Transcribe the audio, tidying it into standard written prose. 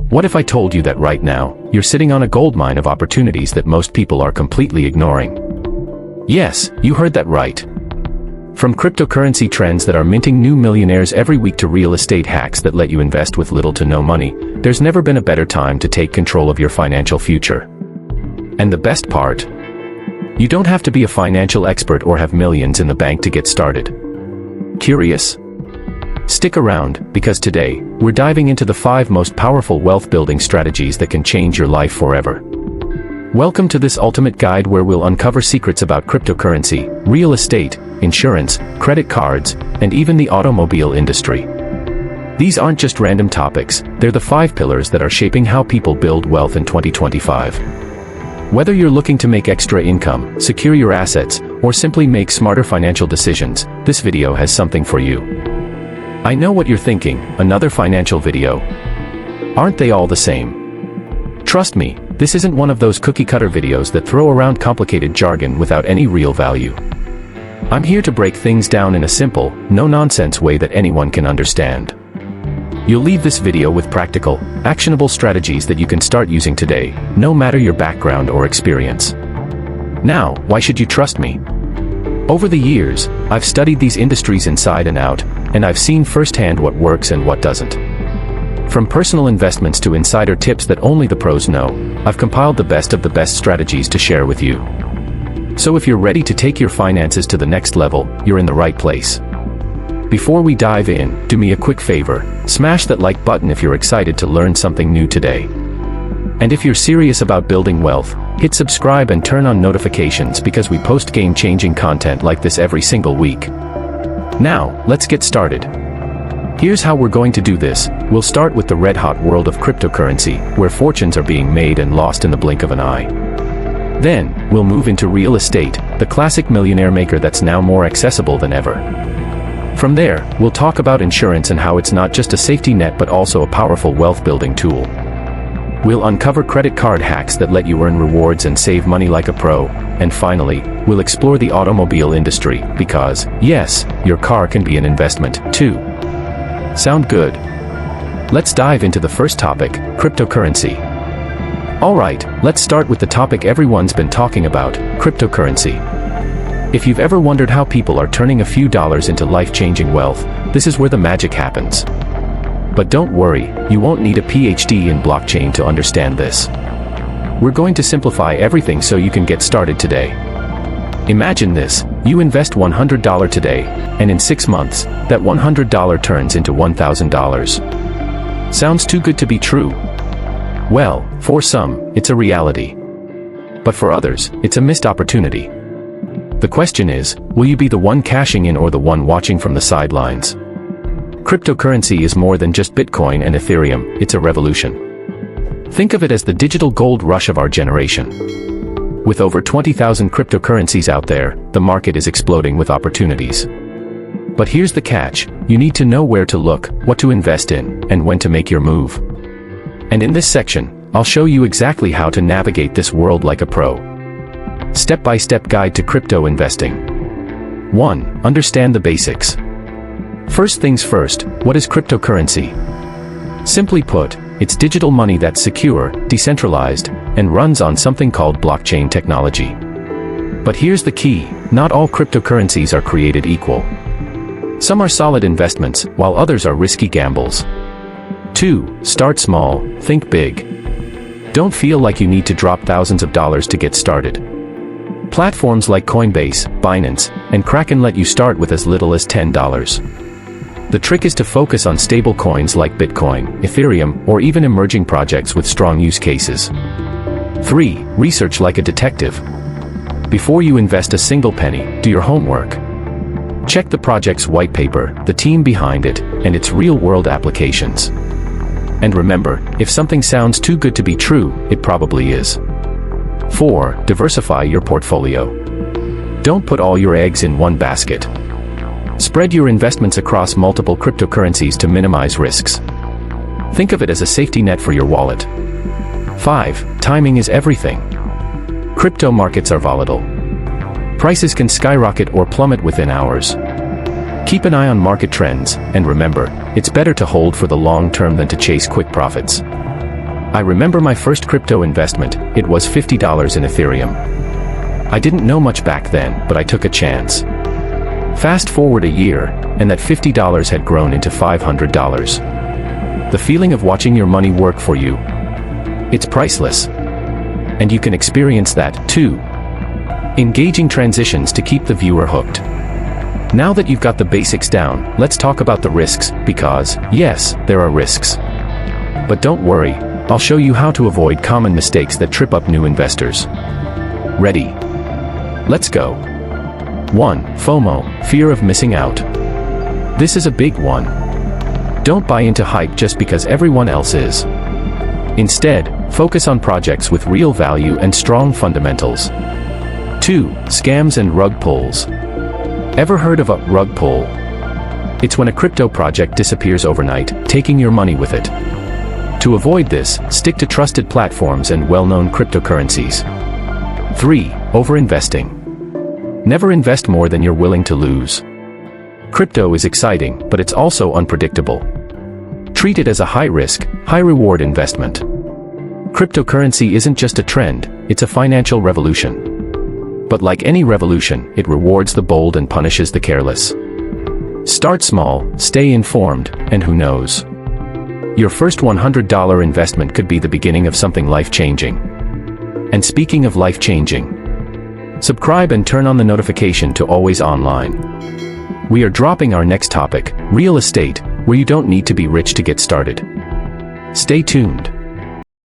What if I told you that right now, you're sitting on a goldmine of opportunities that most people are completely ignoring? Yes, you heard that right. From cryptocurrency trends that are minting new millionaires every week to real estate hacks that let you invest with little to no money, there's never been a better time to take control of your financial future. And the best part? You don't have to be a financial expert or have millions in the bank to get started. Curious? Stick around, because today, we're diving into the 5 most powerful wealth-building strategies that can change your life forever. Welcome to this ultimate guide where we'll uncover secrets about cryptocurrency, real estate, insurance, credit cards, and even the automobile industry. These aren't just random topics, they're the 5 pillars that are shaping how people build wealth in 2025. Whether you're looking to make extra income, secure your assets, or simply make smarter financial decisions, this video has something for you. I know what you're thinking, another financial video. Aren't they all the same? Trust me, this isn't one of those cookie-cutter videos that throw around complicated jargon without any real value. I'm here to break things down in a simple, no-nonsense way that anyone can understand. You'll leave this video with practical, actionable strategies that you can start using today, no matter your background or experience. Now, why should you trust me? Over the years, I've studied these industries inside and out, and I've seen firsthand what works and what doesn't. From personal investments to insider tips that only the pros know, I've compiled the best of the best strategies to share with you. So if you're ready to take your finances to the next level, you're in the right place. Before we dive in, do me a quick favor, smash that like button if you're excited to learn something new today. And if you're serious about building wealth, hit subscribe and turn on notifications because we post game-changing content like this every single week. Now, let's get started. Here's how we're going to do this. We'll start with the red-hot world of cryptocurrency, where fortunes are being made and lost in the blink of an eye. Then, we'll move into real estate, the classic millionaire maker that's now more accessible than ever. From there, we'll talk about insurance and how it's not just a safety net but also a powerful wealth-building tool. We'll uncover credit card hacks that let you earn rewards and save money like a pro. And finally, we'll explore the automobile industry, because, yes, your car can be an investment, too. Sound good? Let's dive into the first topic, cryptocurrency. Alright, let's start with the topic everyone's been talking about, cryptocurrency. If you've ever wondered how people are turning a few dollars into life-changing wealth, this is where the magic happens. But don't worry, you won't need a PhD in blockchain to understand this. We're going to simplify everything so you can get started today. Imagine this, you invest $100 today, and in 6 months, that $100 turns into $1,000. Sounds too good to be true. Well, for some, it's a reality. But for others, it's a missed opportunity. The question is, will you be the one cashing in or the one watching from the sidelines? Cryptocurrency is more than just Bitcoin and Ethereum, it's a revolution. Think of it as the digital gold rush of our generation. With over 20,000 cryptocurrencies out there, the market is exploding with opportunities. But here's the catch, you need to know where to look, what to invest in, and when to make your move. And in this section, I'll show you exactly how to navigate this world like a pro. Step-by-step guide to crypto investing. 1. Understand the basics. First things first, what is cryptocurrency? Simply put, it's digital money that's secure, decentralized, and runs on something called blockchain technology. But here's the key, not all cryptocurrencies are created equal. Some are solid investments, while others are risky gambles. 2. Start small, think big. Don't feel like you need to drop thousands of dollars to get started. Platforms like Coinbase, Binance, and Kraken let you start with as little as $10. The trick is to focus on stable coins like Bitcoin, Ethereum, or even emerging projects with strong use cases. 3. Research like a detective. Before you invest a single penny, do your homework. Check the project's white paper, the team behind it, and its real-world applications. And remember, if something sounds too good to be true, it probably is. 4. Diversify your portfolio. Don't put all your eggs in one basket. Spread your investments across multiple cryptocurrencies to minimize risks. Think of it as a safety net for your wallet. 5. Timing is everything. Crypto markets are volatile. Prices can skyrocket or plummet within hours. Keep an eye on market trends, and remember, it's better to hold for the long term than to chase quick profits. I remember my first crypto investment. It was $50 in Ethereum. I didn't know much back then, but I took a chance. Fast forward a year, and that $50 had grown into $500. The feeling of watching your money work for you, it's priceless. And you can experience that, too. Engaging transitions to keep the viewer hooked. Now that you've got the basics down, let's talk about the risks, because, yes, there are risks. But don't worry, I'll show you how to avoid common mistakes that trip up new investors. Ready? Let's go. 1. FOMO, fear of missing out. This is a big one. Don't buy into hype just because everyone else is. Instead, focus on projects with real value and strong fundamentals. 2. Scams and rug pulls. Ever heard of a rug pull? It's when a crypto project disappears overnight, taking your money with it. To avoid this, stick to trusted platforms and well-known cryptocurrencies. 3. Overinvesting. Never invest more than you're willing to lose. Crypto is exciting, but it's also unpredictable. Treat it as a high-risk, high-reward investment. Cryptocurrency isn't just a trend, it's a financial revolution. But like any revolution, it rewards the bold and punishes the careless. Start small, stay informed, and who knows? Your first $100 investment could be the beginning of something life-changing. And speaking of life-changing, subscribe and turn on the notification to always online. We are dropping our next topic, real estate, where you don't need to be rich to get started. Stay tuned.